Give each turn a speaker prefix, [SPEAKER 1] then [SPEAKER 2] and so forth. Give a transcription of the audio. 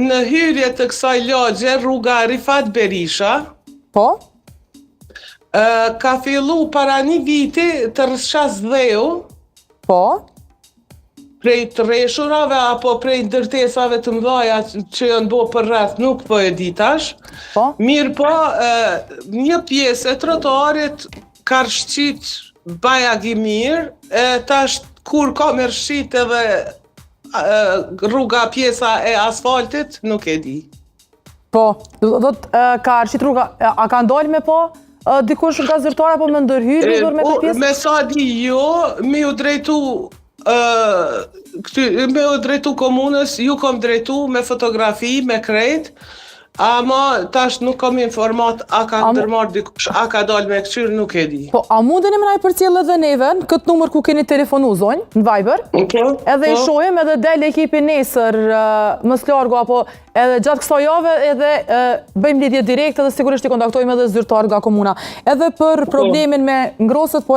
[SPEAKER 1] Në hyrje të kësaj lagje, rruga Rifat Berisha,
[SPEAKER 2] Po?
[SPEAKER 1] ka fillu para një viti të rrshas dheu,
[SPEAKER 2] Po?
[SPEAKER 1] prej të rreshurave apo prej ndërtesave të mëdhaja që janë bo për rreth, nuk po e di tash.
[SPEAKER 2] Po?
[SPEAKER 1] Mirë po, një pjesë e trotuarit ka rshqit bajagi mirë, tash kur ka me rshqit edhe rruga pjesa e asfaltit, nuk e di.
[SPEAKER 2] Po, do të ka rshqit rruga, a ka ndalë me po dikush nga zyrtar apo me ndërhyrë me këtë pjesë?
[SPEAKER 1] Me sa di jo, me u drejtu komunës, ju kom drejtu me fotografi, me krejt, ama tash nuk kam informat a ka ndërmarrë dikush, a ka dalë me këqyrë, nuk e di.
[SPEAKER 2] Po, a mundeni me na i përcjell edhe neve në këtë numër ku keni telefonu zonjë, në Viber? Edhe i shohim edhe del ekipi nesër më s'largu apo edhe gjatë kësaj jave edhe bëjmë lidhje direkte dhe sigurisht i kontaktojmë edhe zyrtar nga komuna. Edhe për problemin me ngrosët, por